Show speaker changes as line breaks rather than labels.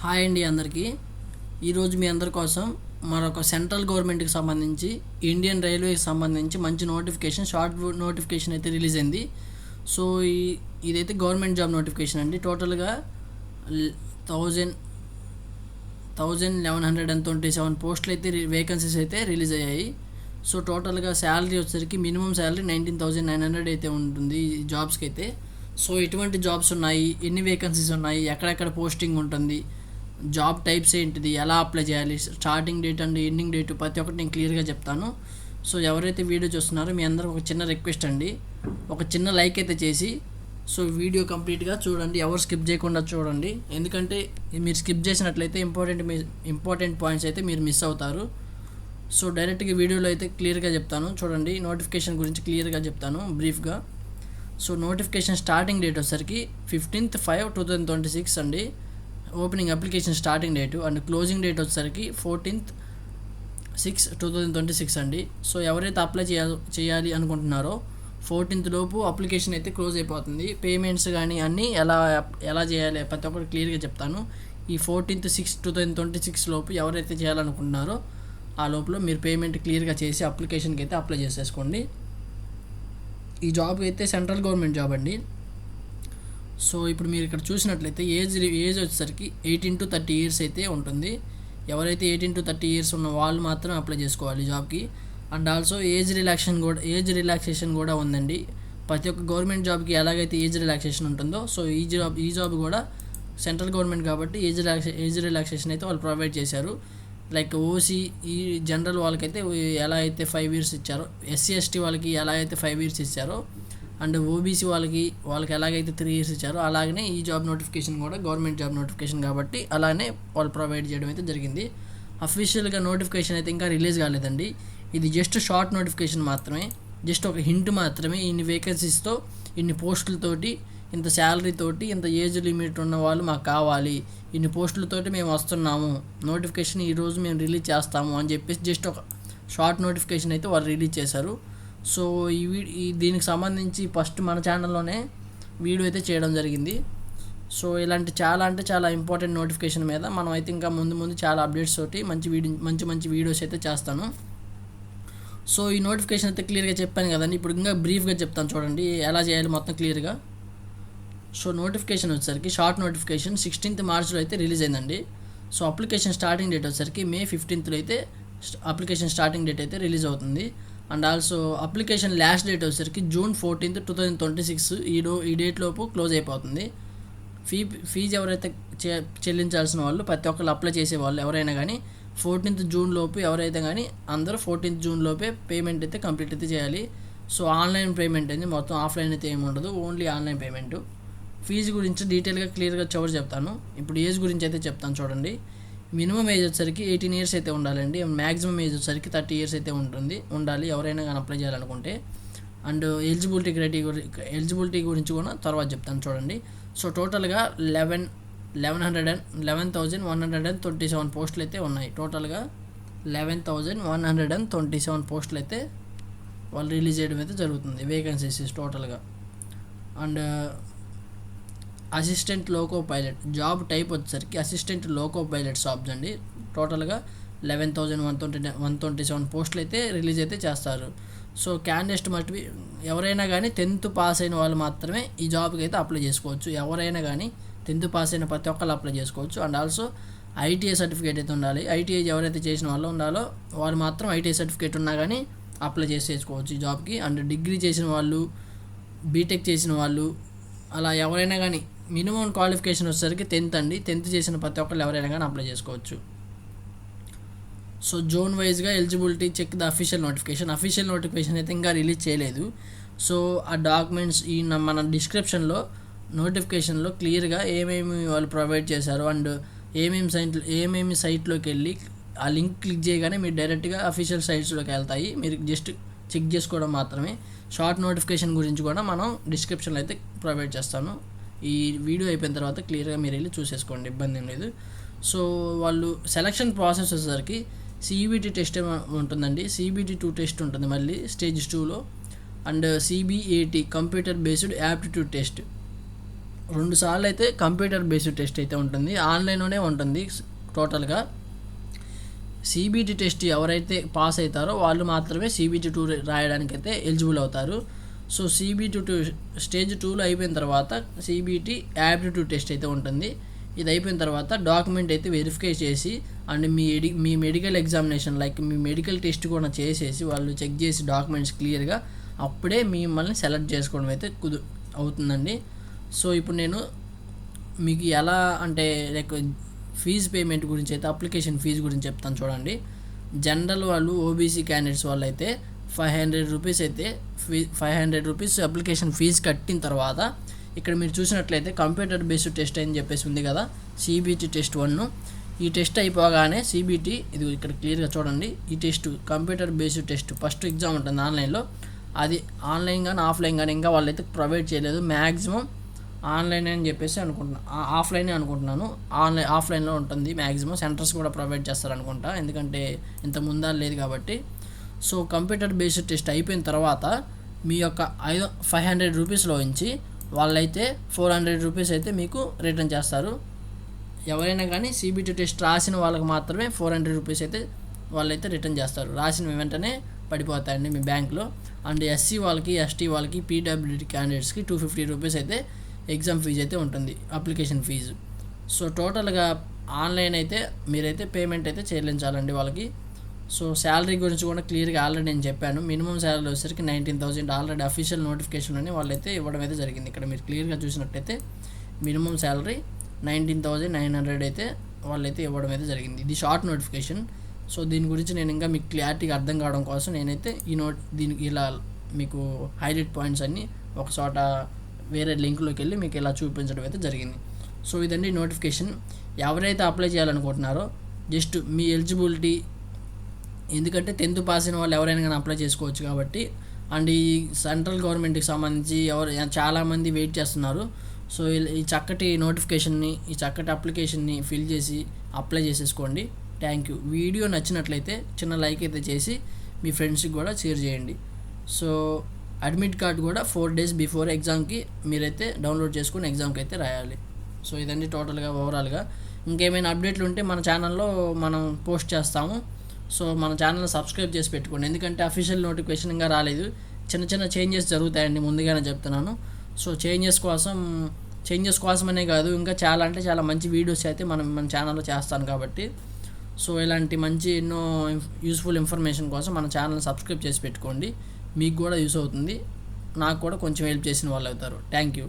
Hi అండి అందరికీ. ఈరోజు మీ అందరి కోసం మరొక సెంట్రల్ గవర్నమెంట్కి సంబంధించి ఇండియన్ రైల్వేకి సంబంధించి మంచి నోటిఫికేషన్, షార్ట్ నోటిఫికేషన్ అయితే రిలీజ్ అయింది. సో ఇదైతే గవర్నమెంట్ జాబ్ నోటిఫికేషన్ అండి. టోటల్గా 1127 పోస్టులు అయితే వేకెన్సీస్ అయితే రిలీజ్ అయ్యాయి. సో టోటల్గా శాలరీ వచ్చేసరికి మినిమం శాలరీ 19,900 అయితే ఉంటుంది ఈ జాబ్స్కి అయితే. సో ఎటువంటి జాబ్స్ ఉన్నాయి, ఎన్ని వేకెన్సీస్ ఉన్నాయి, ఎక్కడెక్కడ పోస్టింగ్ ఉంటుంది, జాబ్ టైప్స్ ఏంటిది, ఎలా అప్లై చేయాలి, starting date and ending date ప్రతి ఒక్కటి నేను క్లియర్గా చెప్తాను. సో ఎవరైతే వీడియో చూస్తున్నారో మీ అందరూ ఒక చిన్న రిక్వెస్ట్ అండి, ఒక చిన్న లైక్ అయితే చేసి సో వీడియో కంప్లీట్గా చూడండి, ఎవరు స్కిప్ చేయకుండా చూడండి. ఎందుకంటే మీరు స్కిప్ చేసినట్లయితే ఇంపార్టెంట్ పాయింట్స్ అయితే మీరు మిస్ అవుతారు. సో డైరెక్ట్గా వీడియోలో అయితే క్లియర్గా చెప్తాను చూడండి. నోటిఫికేషన్ గురించి క్లియర్గా చెప్తాను బ్రీఫ్గా. సో నోటిఫికేషన్ స్టార్టింగ్ డేట్ వచ్చేసరికి 15th 5 2026 అండి opening application starting date. And closing date వచ్చేసరికి 14th 6 2026 అండి. సో ఎవరైతే అప్లై చేయాలి అనుకుంటున్నారో 14th లోపు అప్లికేషన్ అయితే క్లోజ్ అయిపోతుంది. పేమెంట్స్ కానీ అన్నీ ఎలా చేయాలి ప్రతి ఒక్కటి క్లియర్గా చెప్తాను. ఈ 14th 6 2026 లోపు ఎవరైతే చేయాలనుకుంటున్నారో ఆ లోపల మీరు పేమెంట్ క్లియర్గా చేసి అప్లికేషన్కి అయితే అప్లై చేసేసుకోండి. ఈ జాబ్ అయితే సెంట్రల్ గవర్నమెంట్ జాబ్ అండి. సో ఇప్పుడు మీరు ఇక్కడ చూసినట్లయితే ఏజ్ వచ్చేసరికి 18 to 30 years అయితే ఉంటుంది. ఎవరైతే 18 to 30 years ఉన్న వాళ్ళు మాత్రం అప్లై చేసుకోవాలి జాబ్కి. అండ్ ఆల్సో ఏజ్ రిలాక్సేషన్ కూడా ఉందండి. ప్రతి ఒక్క గవర్నమెంట్ జాబ్కి ఎలాగైతే ఏజ్ రిలాక్సేషన్ ఉంటుందో సో ఈ జాబ్ కూడా సెంట్రల్ గవర్నమెంట్ కాబట్టి ఏజ్ రిలాక్సేషన్ అయితే వాళ్ళు ప్రొవైడ్ చేశారు. లైక్ ఓసీ ఈ జనరల్ వాళ్ళకైతే ఎలా అయితే 5 years ఇచ్చారో, ఎస్సీ ఎస్టీ వాళ్ళకి ఎలా అయితే 5 years ఇచ్చారో, అండ్ ఓబీసీ వాళ్ళకి ఎలాగైతే 3 years ఇచ్చారో అలాగనే ఈ జాబ్ నోటిఫికేషన్ కూడా గవర్నమెంట్ జాబ్ నోటిఫికేషన్ కాబట్టి అలానే వాళ్ళు ప్రొవైడ్ చేయడం అయితే జరిగింది. అఫీషియల్గా నోటిఫికేషన్ అయితే ఇంకా రిలీజ్ కాలేదండి. ఇది జస్ట్ షార్ట్ నోటిఫికేషన్ మాత్రమే, జస్ట్ ఒక హింట్ మాత్రమే. ఇన్ని వేకెన్సీస్తో, ఇన్ని పోస్టులతోటి, ఇంత శాలరీతోటి, ఇంత ఏజ్ లిమిట్ ఉన్న వాళ్ళు మాకు కావాలి, ఇన్ని పోస్టులతోటి మేము వస్తున్నాము, నోటిఫికేషన్ ఈరోజు మేము రిలీజ్ చేస్తాము అని చెప్పేసి జస్ట్ ఒక షార్ట్ నోటిఫికేషన్ అయితే వాళ్ళు రిలీజ్ చేశారు. సో దీనికి సంబంధించి ఫస్ట్ మన ఛానల్లోనే వీడియో అయితే చేయడం జరిగింది. సో ఇలాంటి చాలా ఇంపార్టెంట్ నోటిఫికేషన్ మీద మనం అయితే ఇంకా ముందు చాలా అప్డేట్స్ తోటి మంచి వీడియోస్ అయితే చేస్తాను. సో ఈ నోటిఫికేషన్ అయితే క్లియర్గా చెప్పాను కదండి. ఇప్పుడు ఇంకా బ్రీఫ్గా చెప్తాను చూడండి ఎలా చేయాలి మొత్తం క్లియర్గా. సో నోటిఫికేషన్ వచ్చేసరికి షార్ట్ నోటిఫికేషన్ 16th March అయితే రిలీజ్ అయిందండి. సో అప్లికేషన్ స్టార్టింగ్ డేట్ వచ్చేసరికి May 15th అయితే అప్లికేషన్ స్టార్టింగ్ డేట్ అయితే రిలీజ్ అవుతుంది. And also application last date వచ్చేసరికి June 14th 2026 ఈ డేట్ లోపు క్లోజ్ అయిపోతుంది. ఫీజు ఎవరైతే చెల్లించాల్సిన వాళ్ళు ప్రతి ఒక్కరు అప్లై చేసే వాళ్ళు ఎవరైనా కానీ 14th June లోపు ఎవరైతే కానీ అందరూ 14th June లోపే పేమెంట్ అయితే కంప్లీట్ అయితే చేయాలి. సో ఆన్లైన్ పేమెంట్ అనేది మొత్తం ఆఫ్లైన్ అయితే ఏమి ఉండదు, ఓన్లీ ఆన్లైన్ పేమెంట్. ఫీజు గురించి డీటెయిల్గా క్లియర్గా చెప్తాను. ఇప్పుడు ఏజ్ గురించి అయితే చెప్తాను చూడండి. మినిమం ఏజ్ వచ్చేసరికి 18 years అయితే ఉండాలండి. మ్యాక్సిమం ఏజ్ వచ్చేసరికి 30 years అయితే ఉండాలి ఎవరైనా కానీ అప్లై చేయాలనుకుంటే. అండ్ ఎలిజిబిలిటీ గురించి కూడా తర్వాత చెప్తాను చూడండి. సో టోటల్గా 11,127 పోస్టులు అయితే ఉన్నాయి. టోటల్గా 11,127 పోస్టులు అయితే వాళ్ళు రిలీజ్ చేయడం అయితే జరుగుతుంది వేకెన్సీస్ టోటల్గా. And assistant loco pilot job type వచ్చేసరికి అసిస్టెంట్ లోకో పైలట్ జాబ్స్ అండి. టోటల్గా 11,127 పోస్టులు అయితే రిలీజ్ అయితే చేస్తారు. సో క్యాండిడేట్ మస్ట్ ఎవరైనా కానీ 10th పాస్ అయిన వాళ్ళు మాత్రమే ఈ జాబ్కి అయితే అప్లై చేసుకోవచ్చు. ఎవరైనా కానీ 10th పాస్ అయిన ప్రతి ఒక్కళ్ళు అప్లై చేసుకోవచ్చు. అండ్ ఆల్సో ఐటీఐ సర్టిఫికేట్ అయితే ఉండాలి. ఐటీఐ ఎవరైతే చేసిన వాళ్ళు ఉండాలో వాళ్ళు మాత్రం ఐటీఐ సర్టిఫికేట్ ఉన్నా కానీ అప్లై చేసుకోవచ్చు ఈ జాబ్కి. అండ్ డిగ్రీ చేసిన వాళ్ళు, బీటెక్ చేసిన వాళ్ళు అలా ఎవరైనా కానీ మినిమం క్వాలిఫికేషన్ వచ్చేసరికి 10th అండి. 10th చేసిన ప్రతి ఒక్కళ్ళు ఎవరైనా కానీ అప్లై చేసుకోవచ్చు. సో జోన్ వైజ్గా eligibility check the official notification అయితే ఇంకా రిలీజ్ చేయలేదు. సో ఆ డాక్యుమెంట్స్ మన డిస్క్రిప్షన్లో నోటిఫికేషన్లో క్లియర్గా ఏమేమి వాళ్ళు ప్రొవైడ్ చేశారు అండ్ ఏమేమి సైట్లోకి వెళ్ళి ఆ లింక్ క్లిక్ చేయగానే మీరు డైరెక్ట్గా అఫీషియల్ సైట్స్లోకి వెళ్తాయి. మీరు జస్ట్ చెక్ చేసుకోవడం మాత్రమే. షార్ట్ నోటిఫికేషన్ గురించి కూడా మనం డిస్క్రిప్షన్లో అయితే ప్రొవైడ్ చేస్తాను. ఈ వీడియో అయిపోయిన తర్వాత క్లియర్గా మీరు వెళ్ళి చూసేసుకోండి, ఇబ్బంది ఏం లేదు. సో వాళ్ళు సెలక్షన్ ప్రాసెస్ వచ్చేసరికి CBT టెస్ట్ ఉంటుందండి. CBT 2 టెస్ట్ ఉంటుంది మళ్ళీ స్టేజ్ 2లో. And CBAT computer based aptitude test 2 సార్లు అయితే కంప్యూటర్ బేస్డ్ టెస్ట్ అయితే ఉంటుంది, ఆన్లైన్లోనే ఉంటుంది. టోటల్గా సిబిటి టెస్ట్ ఎవరైతే పాస్ అవుతారో వాళ్ళు మాత్రమే సిబిటి 2 రాయడానికి అయితే ఎలిజిబుల్ అవుతారు. సో సిబిటి 2 స్టేజ్ 2లో అయిపోయిన తర్వాత సిబిటి యాప్టిట్యూడ్ టెస్ట్ అయితే ఉంటుంది. ఇది అయిపోయిన తర్వాత డాక్యుమెంట్ అయితే వెరిఫై చేసి and me medical examination like me medical test కూడా చేసేసి వాళ్ళు చెక్ చేసి డాక్యుమెంట్స్ క్లియర్గా అప్పుడే మిమ్మల్ని సెలెక్ట్ చేసుకోవడం అయితే అవుతుందండి. సో ఇప్పుడు నేను మీకు ఎలా అంటే లైక్ ఫీజు పేమెంట్ గురించి అయితే అప్లికేషన్ ఫీజు గురించి చెప్తాను చూడండి. జనరల్ వాళ్ళు ఓబీసీ క్యాండిడేట్స్ వాళ్ళు అయితే 500 రూపీస్ అయితే 500 రూపీస్ అప్లికేషన్ ఫీజు కట్టిన తర్వాత ఇక్కడ మీరు చూసినట్లయితే కంప్యూటర్ బేస్డ్ టెస్ట్ అని చెప్పేసి ఉంది కదా, సిబిటి టెస్ట్ 1. ఈ టెస్ట్ అయిపోగానే సిబిటి ఇది ఇక్కడ క్లియర్గా చూడండి. ఈ test computer based test first exam ఉంటుంది ఆన్లైన్లో. అది ఆన్లైన్ కానీ ఆఫ్లైన్ కానీ ఇంకా వాళ్ళైతే ప్రొవైడ్ చేయలేదు. మ్యాక్సిమం ఆన్లైన్ అని చెప్పేసి ఆఫ్లైనే అనుకుంటున్నాను. ఆఫ్లైన్లో ఉంటుంది మ్యాక్సిమం. సెంటర్స్ కూడా ప్రొవైడ్ చేస్తారు అనుకుంటా, ఎందుకంటే ఇంత ముందా లేదు కాబట్టి. సో కంప్యూటర్ బేస్డ్ టెస్ట్ అయిపోయిన తర్వాత మీ యొక్క 500 రూపీస్లో నుంచి వాళ్ళైతే 400 రూపీస్ అయితే మీకు రిటర్న్ చేస్తారు. ఎవరైనా కానీ సిబిటి టెస్ట్ రాసిన వాళ్ళకి మాత్రమే 400 రూపీస్ అయితే వాళ్ళైతే రిటర్న్ చేస్తారు. రాసిన వెంటనే పడిపోతాయండి మీ బ్యాంక్లో. అండ్ ఎస్సీ వాళ్ళకి, ఎస్టీ వాళ్ళకి, పీడబ్ల్యూడి క్యాండిడేట్స్కి 250 రూపీస్ అయితే ఎగ్జామ్ ఫీజు అయితే ఉంటుంది, అప్లికేషన్ ఫీజు. సో టోటల్గా ఆన్లైన్ అయితే మీరైతే పేమెంట్ అయితే చెల్లించాలండి వాళ్ళకి. సో శాలరీ గురించి కూడా క్లియర్గా ఆల్రెడీ నేను చెప్పాను. మినిమం శాలరీ వచ్చేసరికి 19,000 ఆల్రెడీ అఫీషియల్ నోటిఫికేషన్ అని వాళ్ళైతే ఇవ్వడం అయితే జరిగింది. ఇక్కడ మీరు క్లియర్గా చూసినట్టయితే మినిమం శాలరీ 19,900 అయితే వాళ్ళైతే ఇవ్వడం అయితే జరిగింది. ఇది షార్ట్ నోటిఫికేషన్. సో దీని గురించి నేను ఇంకా మీకు క్లారిటీగా అర్థం కావడం కోసం నేనైతే దీనికి ఇలా మీకు హైలైట్ పాయింట్స్ అన్నీ ఒక చోట వేరే లింక్లోకి వెళ్ళి మీకు ఇలా చూపించడం అయితే జరిగింది. సో ఇదండి నోటిఫికేషన్. ఎవరైతే అప్లై చేయాలనుకుంటున్నారో జస్ట్ మీ ఎలిజిబిలిటీ, ఎందుకంటే 10th పాస్ అయిన వాళ్ళు ఎవరైనా కానీ అప్లై చేసుకోవచ్చు కాబట్టి. అండ్ ఈ సెంట్రల్ గవర్నమెంట్కి సంబంధించి చాలామంది వెయిట్ చేస్తున్నారు. సో ఈ చక్కటి నోటిఫికేషన్ని, ఈ చక్కటి అప్లికేషన్ని ఫిల్ చేసి అప్లై చేసేసుకోండి. Thank you. వీడియో నచ్చినట్లయితే చిన్న లైక్ అయితే చేసి మీ ఫ్రెండ్స్కి కూడా షేర్ చేయండి. సో అడ్మిట్ కార్డ్ కూడా 4 days బిఫోర్ ఎగ్జామ్కి మీరైతే డౌన్లోడ్ చేసుకుని ఎగ్జామ్కి అయితే రాయాలి. సో ఇదండి టోటల్గా ఓవరాల్గా. ఇంకేమైనా అప్డేట్లు ఉంటే మన ఛానల్లో మనం పోస్ట్ చేస్తాము. సో మన ఛానల్ సబ్స్క్రైబ్ చేసి పెట్టుకోండి, ఎందుకంటే అఫీషియల్ నోటిఫికేషన్ ఇంకా రాలేదు. చిన్న చేంజెస్ జరుగుతాయండి, ముందుగానే చెప్తున్నాను. సో చేంజెస్ కోసమనే కాదు, ఇంకా చాలా మంచి వీడియోస్ అయితే మన ఛానల్లో చేస్తాను కాబట్టి. సో ఇలాంటి మంచి ఎన్నో యూస్ఫుల్ ఇన్ఫర్మేషన్ కోసం మన ఛానల్ సబ్స్క్రైబ్ చేసి పెట్టుకోండి. మీకు కూడా యూస్ అవుతుంది, నాకు కూడా కొంచెం హెల్ప్ చేసిన వాళ్ళు అవుతారు. Thank you.